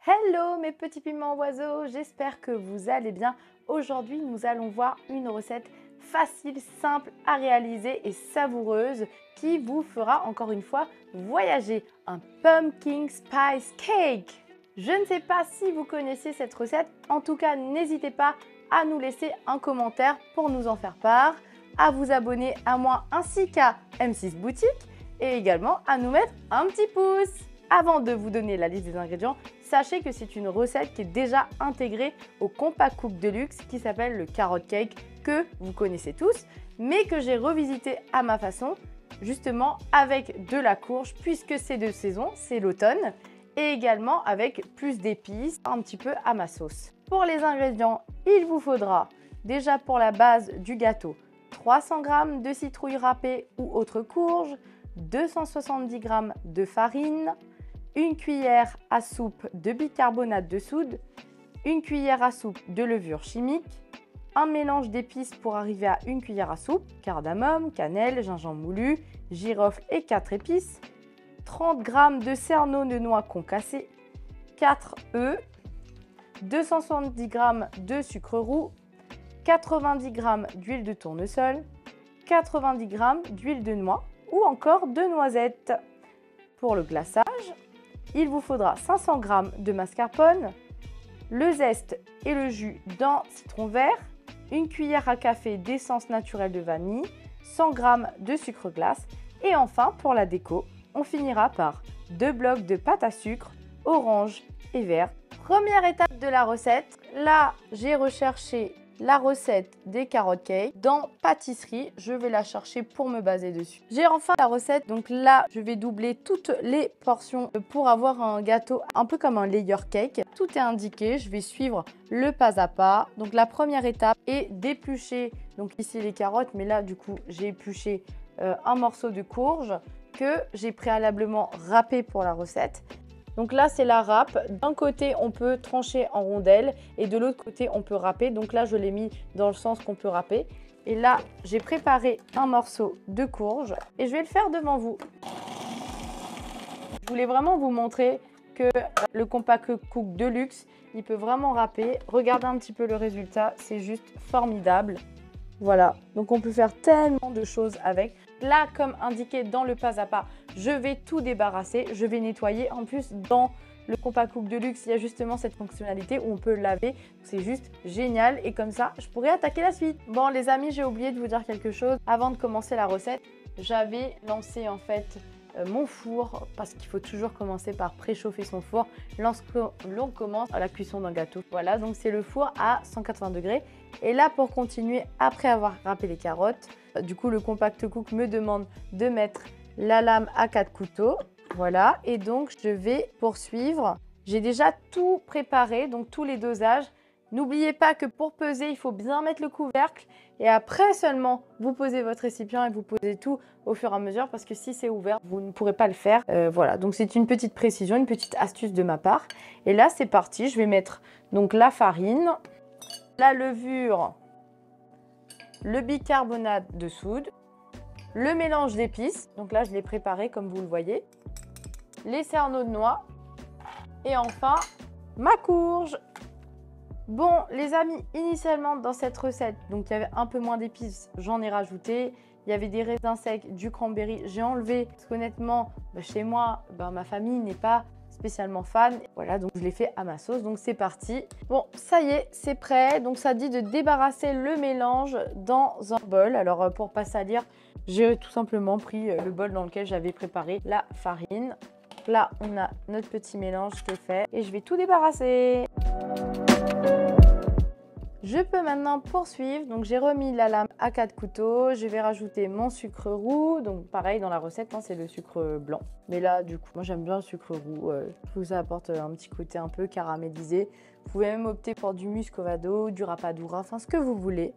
Hello mes petits piments oiseaux, j'espère que vous allez bien. Aujourd'hui, nous allons voir une recette facile, simple à réaliser et savoureuse qui vous fera encore une fois voyager. Un pumpkin spice cake. Je ne sais pas si vous connaissez cette recette, en tout cas n'hésitez pas à nous laisser un commentaire pour nous en faire part, à vous abonner à moi ainsi qu'à M6 Boutique et également à nous mettre un petit pouce. Avant de vous donner la liste des ingrédients, sachez que c'est une recette qui est déjà intégrée au Compact Cook Deluxe qui s'appelle le Carrot Cake, que vous connaissez tous, mais que j'ai revisité à ma façon, justement avec de la courge, puisque c'est de saison, c'est l'automne, et également avec plus d'épices, un petit peu à ma sauce. Pour les ingrédients, il vous faudra déjà pour la base du gâteau, 300 g de citrouille râpée ou autre courge, 270 g de farine, une cuillère à soupe de bicarbonate de soude, une cuillère à soupe de levure chimique, un mélange d'épices pour arriver à une cuillère à soupe, cardamome, cannelle, gingembre moulu, girofle et 4 épices, 30 g de cerneau de noix concassé, 4 œufs, 270 g de sucre roux, 90 g d'huile de tournesol, 90 g d'huile de noix ou encore de noisettes. Pour le glaçage, il vous faudra 500 g de mascarpone, le zeste et le jus d'un citron vert, une cuillère à café d'essence naturelle de vanille, 100 g de sucre glace et enfin pour la déco, on finira par 2 blocs de pâte à sucre, orange et vert. Première étape de la recette, là j'ai recherché la recette des carrot cake dans pâtisserie, je vais la chercher pour me baser dessus. J'ai enfin la recette, donc là je vais doubler toutes les portions pour avoir un gâteau un peu comme un layer cake. Tout est indiqué, je vais suivre le pas à pas. Donc la première étape est d'éplucher, donc ici les carottes, mais là du coup j'ai épluché un morceau de courge que j'ai préalablement râpé pour la recette. Donc là, c'est la râpe. D'un côté, on peut trancher en rondelles et de l'autre côté, on peut râper. Donc là, je l'ai mis dans le sens qu'on peut râper. Et là, j'ai préparé un morceau de courge et je vais le faire devant vous. Je voulais vraiment vous montrer que le Compact Cook Deluxe, il peut vraiment râper. Regardez un petit peu le résultat, c'est juste formidable. Voilà, donc on peut faire tellement de choses avec. Là, comme indiqué dans le pas à pas, je vais tout débarrasser, je vais nettoyer. En plus, dans le Compact Cook Deluxe, il y a justement cette fonctionnalité où on peut laver. C'est juste génial et comme ça, je pourrais attaquer la suite. Bon les amis, j'ai oublié de vous dire quelque chose. Avant de commencer la recette, j'avais lancé en fait mon four, parce qu'il faut toujours commencer par préchauffer son four lorsque l'on commence la cuisson d'un gâteau. Voilà, donc c'est le four à 180 degrés. Et là, pour continuer, après avoir râpé les carottes, du coup, le Compact Cook me demande de mettre la lame à 4 couteaux. Voilà, et donc je vais poursuivre. J'ai déjà tout préparé, donc tous les dosages. N'oubliez pas que pour peser, il faut bien mettre le couvercle et après seulement, vous posez votre récipient et vous posez tout au fur et à mesure parce que si c'est ouvert, vous ne pourrez pas le faire. Voilà, donc c'est une petite précision, une petite astuce de ma part. Et là, c'est parti, je vais mettre donc la farine, la levure, le bicarbonate de soude, le mélange d'épices. Donc là, je l'ai préparé comme vous le voyez. Les cerneaux de noix et enfin, ma courge. Bon, les amis, initialement dans cette recette, donc il y avait un peu moins d'épices, j'en ai rajouté. Il y avait des raisins secs, du cranberry, j'ai enlevé. Parce qu'honnêtement, chez moi, ma famille n'est pas spécialement fan. Voilà, donc je l'ai fait à ma sauce, donc c'est parti. Bon, ça y est, c'est prêt. Donc ça dit de débarrasser le mélange dans un bol. Alors pour pas salir, j'ai tout simplement pris le bol dans lequel j'avais préparé la farine. Là, on a notre petit mélange qui est fait et je vais tout débarrasser. Je peux maintenant poursuivre, donc j'ai remis la lame à 4 couteaux, je vais rajouter mon sucre roux, donc pareil dans la recette, c'est le sucre blanc. Mais là du coup, moi j'aime bien le sucre roux, je trouve que ça apporte un petit côté un peu caramélisé. Vous pouvez même opter pour du muscovado, du rapadura, enfin ce que vous voulez.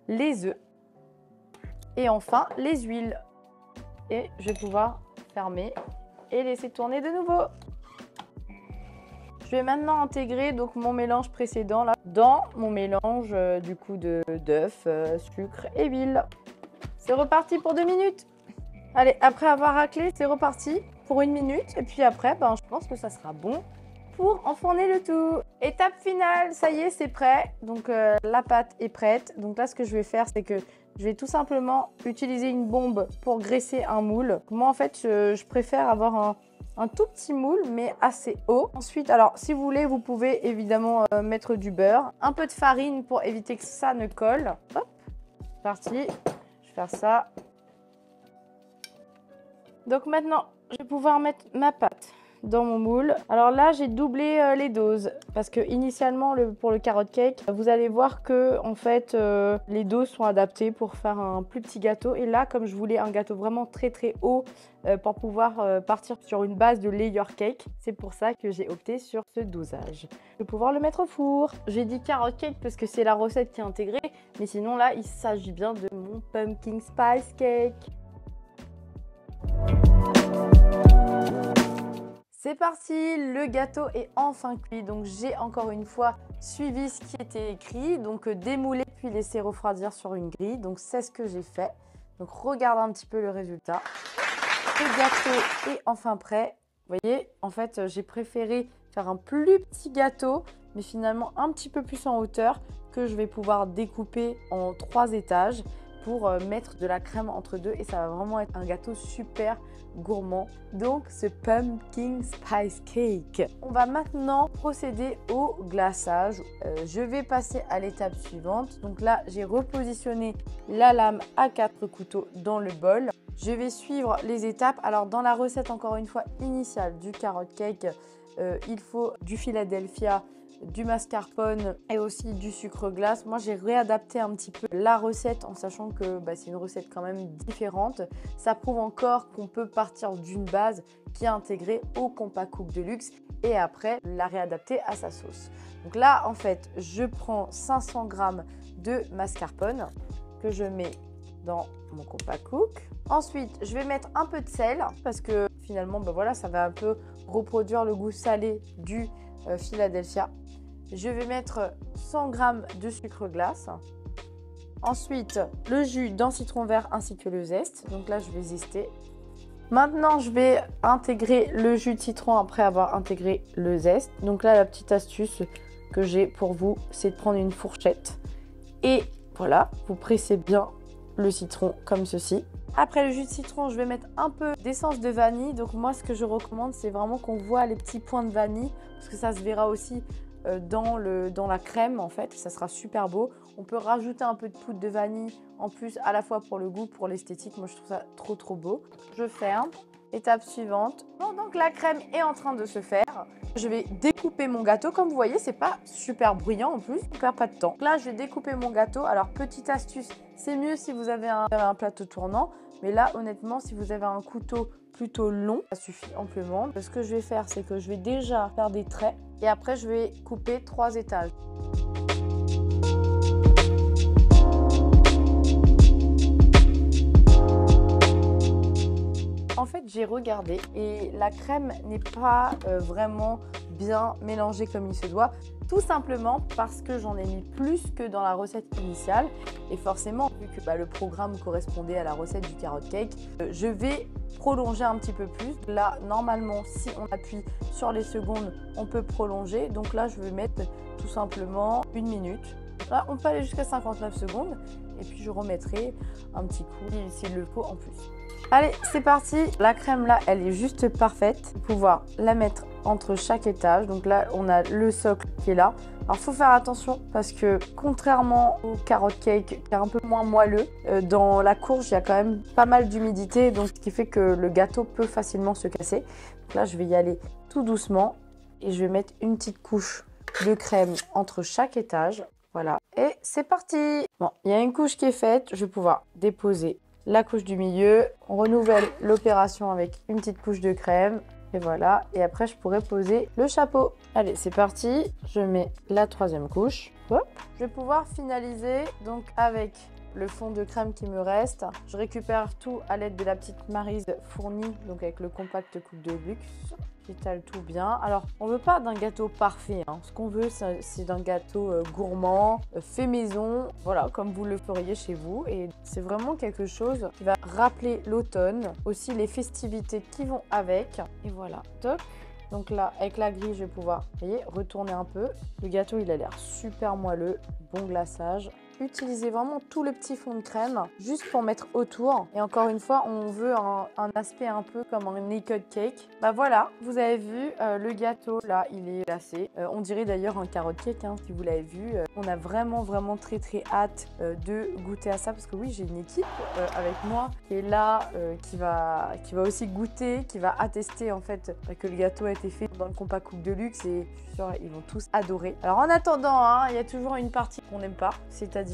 Les œufs et enfin les huiles. Et je vais pouvoir fermer et laisser tourner de nouveau. Je vais maintenant intégrer donc mon mélange précédent là, dans mon mélange du coup d'œufs, sucre et huile. C'est reparti pour 2 minutes. Allez, après avoir raclé, c'est reparti pour 1 minute. Et puis après, je pense que ça sera bon pour enfourner le tout. Étape finale, ça y est, c'est prêt. Donc la pâte est prête. Donc là, ce que je vais faire, c'est que je vais tout simplement utiliser une bombe pour graisser un moule. Moi, en fait, je préfère avoir un tout petit moule, mais assez haut. Ensuite, alors, si vous voulez, vous pouvez évidemment mettre du beurre. Un peu de farine pour éviter que ça ne colle. Hop, c'est parti. Je vais faire ça. Donc maintenant, je vais pouvoir mettre ma pâte dans mon moule. Alors là, j'ai doublé les doses parce que initialement, pour le carrot cake, vous allez voir que en fait, les doses sont adaptées pour faire un plus petit gâteau. Et là, comme je voulais un gâteau vraiment très très haut pour pouvoir partir sur une base de layer cake, c'est pour ça que j'ai opté sur ce dosage. Je vais pouvoir le mettre au four. J'ai dit carrot cake parce que c'est la recette qui est intégrée, mais sinon là, il s'agit bien de mon pumpkin spice cake. C'est parti, le gâteau est enfin cuit. Donc j'ai encore une fois suivi ce qui était écrit. Donc démouler puis laisser refroidir sur une grille. Donc c'est ce que j'ai fait. Donc regarde un petit peu le résultat. Le gâteau est enfin prêt. Vous voyez, en fait j'ai préféré faire un plus petit gâteau, mais finalement un petit peu plus en hauteur, que je vais pouvoir découper en 3 étages pour mettre de la crème entre deux. Et ça va vraiment être un gâteau super gourmand. Donc ce pumpkin spice cake. On va maintenant procéder au glaçage. Je vais passer à l'étape suivante. Donc là, j'ai repositionné la lame à 4 couteaux dans le bol. Je vais suivre les étapes. Alors dans la recette, encore une fois, initiale du carrot cake, il faut du Philadelphia, du mascarpone et aussi du sucre glace. Moi, j'ai réadapté un petit peu la recette en sachant que c'est une recette quand même différente. Ça prouve encore qu'on peut partir d'une base qui est intégrée au Compact Cook Deluxe et après la réadapter à sa sauce. Donc là, en fait, je prends 500 g de mascarpone que je mets dans mon Compact Cook. Ensuite, je vais mettre un peu de sel parce que finalement, voilà, ça va un peu reproduire le goût salé du Philadelphia. Je vais mettre 100 g de sucre glace. Ensuite, le jus d'un citron vert ainsi que le zeste. Donc là, je vais zester. Maintenant, je vais intégrer le jus de citron après avoir intégré le zeste. Donc là, la petite astuce que j'ai pour vous, c'est de prendre une fourchette. Et voilà, vous pressez bien le citron comme ceci. Après le jus de citron, je vais mettre un peu d'essence de vanille. Donc moi, ce que je recommande, c'est vraiment qu'on voit les petits points de vanille parce que ça se verra aussi dans la crème, en fait. Ça sera super beau. On peut rajouter un peu de poudre de vanille en plus, à la fois pour le goût, pour l'esthétique. Moi, je trouve ça trop trop beau. Je ferme. Étape suivante. Bon, donc la crème est en train de se faire. Je vais découper mon gâteau. Comme vous voyez, c'est pas super bruyant en plus. On perd pas de temps. Là, je vais découper mon gâteau. Alors, petite astuce, c'est mieux si vous avez un plateau tournant. Mais là, honnêtement, si vous avez un couteau plutôt long, ça suffit amplement. Ce que je vais faire, c'est que je vais déjà faire des traits. Et après, je vais couper 3 étages. En fait, j'ai regardé et la crème n'est pas vraiment bien mélangée comme il se doit. Tout simplement parce que j'en ai mis plus que dans la recette initiale. Et forcément, vu que le programme correspondait à la recette du carrot cake, je vais prolonger un petit peu plus. Là, normalement, si on appuie sur les secondes, on peut prolonger. Donc là, je vais mettre tout simplement 1 minute. Là, on peut aller jusqu'à 59 secondes. Et puis, je remettrai un petit coup s'il le faut en plus. Allez, c'est parti. La crème là, elle est juste parfaite. Pour pouvoir la mettre entre chaque étage. Donc là, on a le socle qui est là. Alors, il faut faire attention parce que contrairement au carrot cake qui est un peu moins moelleux, dans la courge, il y a quand même pas mal d'humidité. Donc, ce qui fait que le gâteau peut facilement se casser. Donc là, je vais y aller tout doucement et je vais mettre une petite couche de crème entre chaque étage. Voilà. Et c'est parti. Bon, il y a une couche qui est faite. Je vais pouvoir déposer la couche du milieu. On renouvelle l'opération avec une petite couche de crème. Et voilà. Et après, je pourrais poser le chapeau. Allez, c'est parti. Je mets la 3e couche. Hop. Je vais pouvoir finaliser donc avec le fond de crème qui me reste. Je récupère tout à l'aide de la petite Maryse fournie, donc avec le Compact Cook Deluxe. J'étale tout bien. Alors, on ne veut pas d'un gâteau parfait. Ce qu'on veut, c'est d'un gâteau gourmand, fait maison, voilà, comme vous le feriez chez vous. Et c'est vraiment quelque chose qui va rappeler l'automne, aussi les festivités qui vont avec. Et voilà, top. Donc là, avec la grille, je vais pouvoir, vous voyez, retourner un peu. Le gâteau, il a l'air super moelleux, bon glaçage. Utilisez vraiment tout le petit fond de crème juste pour mettre autour. Et encore une fois, on veut un aspect un peu comme un naked cake. Bah voilà, vous avez vu le gâteau là, il est glacé. On dirait d'ailleurs un carrot cake hein, si vous l'avez vu. On a vraiment très hâte de goûter à ça parce que oui, j'ai une équipe avec moi qui est là, qui va aussi goûter, qui va attester en fait que le gâteau a été fait dans le Compact Cook Deluxe et je suis sûre ils vont tous adorer. Alors en attendant, hein, il y a toujours une partie qu'on n'aime pas, c'est-à-dire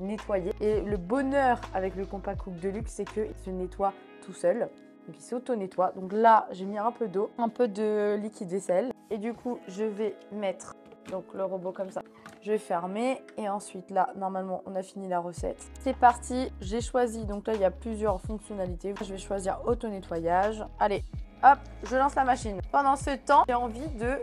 nettoyer. Et le bonheur avec le Compact Cook Deluxe, c'est qu'il se nettoie tout seul. Donc il s'auto-nettoie. Donc là, j'ai mis un peu d'eau, un peu de liquide vaisselle. Et du coup, je vais mettre donc le robot comme ça. Je vais fermer. Et ensuite, là, normalement, on a fini la recette. C'est parti. J'ai choisi. Donc là, il y a plusieurs fonctionnalités. Je vais choisir auto-nettoyage. Allez, hop, je lance la machine. Pendant ce temps, j'ai envie de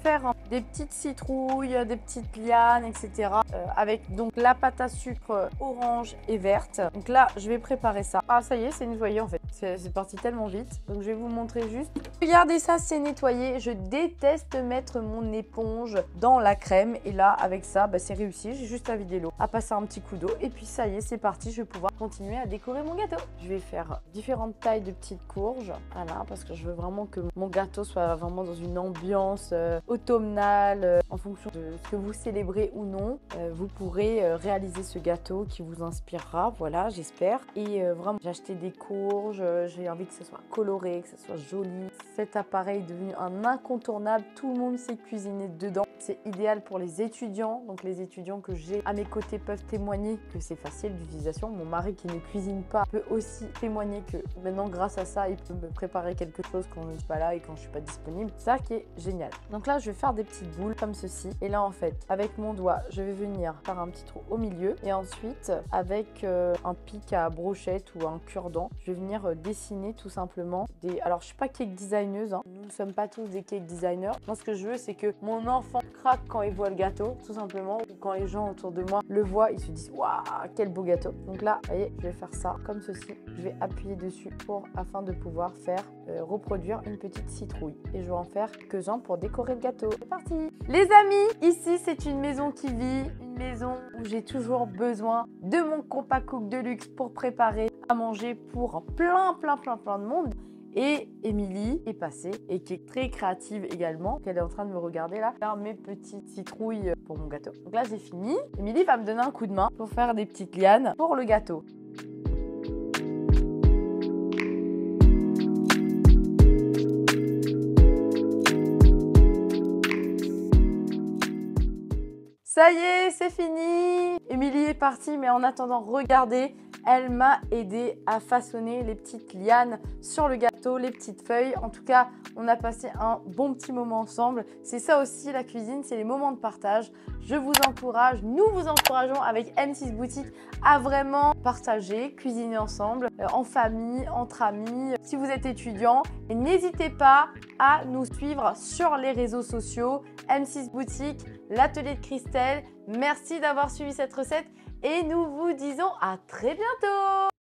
faire des petites citrouilles, des petites lianes, etc. Avec donc la pâte à sucre orange et verte. Donc là, je vais préparer ça. Ah, ça y est, c'est nettoyé en fait. C'est parti tellement vite. Donc je vais vous montrer juste. Regardez ça, c'est nettoyé. Je déteste mettre mon éponge dans la crème. Et là, avec ça, bah, c'est réussi. J'ai juste à vider l'eau, à passer un petit coup d'eau. Et puis ça y est, c'est parti. Je vais pouvoir continuer à décorer mon gâteau. Je vais faire différentes tailles de petites courges. Voilà, parce que je veux vraiment que mon gâteau soit vraiment dans une ambiance automnale, en fonction de ce que vous célébrez ou non, vous pourrez réaliser ce gâteau qui vous inspirera, voilà, j'espère. Et vraiment, j'ai acheté des courges, j'ai envie que ce soit coloré, que ce soit joli. Cet appareil est devenu un incontournable, tout le monde sait cuisiner dedans. C'est idéal pour les étudiants, donc les étudiants que j'ai à mes côtés peuvent témoigner que c'est facile d'utilisation. Mon mari qui ne cuisine pas peut aussi témoigner que maintenant, grâce à ça, il peut me préparer quelque chose quand je ne suis pas là et quand je ne suis pas disponible. C'est ça qui est génial. Donc là, je vais faire des petites boules comme ceci. Et là, en fait, avec mon doigt, je vais venir faire un petit trou au milieu. Et ensuite, avec un pic à brochette ou un cure-dent, je vais venir dessiner tout simplement des... Alors, je ne suis pas cake designeuse, hein. Nous ne sommes pas tous des cake designers. Moi, ce que je veux, c'est que mon enfant craque quand il voit le gâteau, tout simplement. Ou quand les gens autour de moi le voient, ils se disent « Waouh, quel beau gâteau !» Donc là, vous voyez, je vais faire ça comme ceci. Je vais appuyer dessus afin de pouvoir faire reproduire une petite citrouille. Et je vais en faire quelques-uns pour décorer le gâteau. C'est parti! Les amis, ici, c'est une maison qui vit, une maison où j'ai toujours besoin de mon Compact Cook Deluxe pour préparer à manger pour plein de monde. Et Émilie est passée et qui est très créative également. Elle est en train de me regarder là, faire mes petites citrouilles pour mon gâteau. Donc là, j'ai fini. Émilie va me donner un coup de main pour faire des petites lianes pour le gâteau. Ça y est, c'est fini. Émilie est partie, mais en attendant, regardez, elle m'a aidé à façonner les petites lianes sur le gâteau, les petites feuilles. En tout cas, on a passé un bon petit moment ensemble. C'est ça aussi la cuisine, c'est les moments de partage. Je vous encourage, nous vous encourageons avec M6 Boutique à vraiment partager, cuisiner ensemble, en famille, entre amis, si vous êtes étudiant. Et n'hésitez pas à nous suivre sur les réseaux sociaux, M6 Boutique, l'atelier de Christelle. Merci d'avoir suivi cette recette et nous vous disons à très bientôt!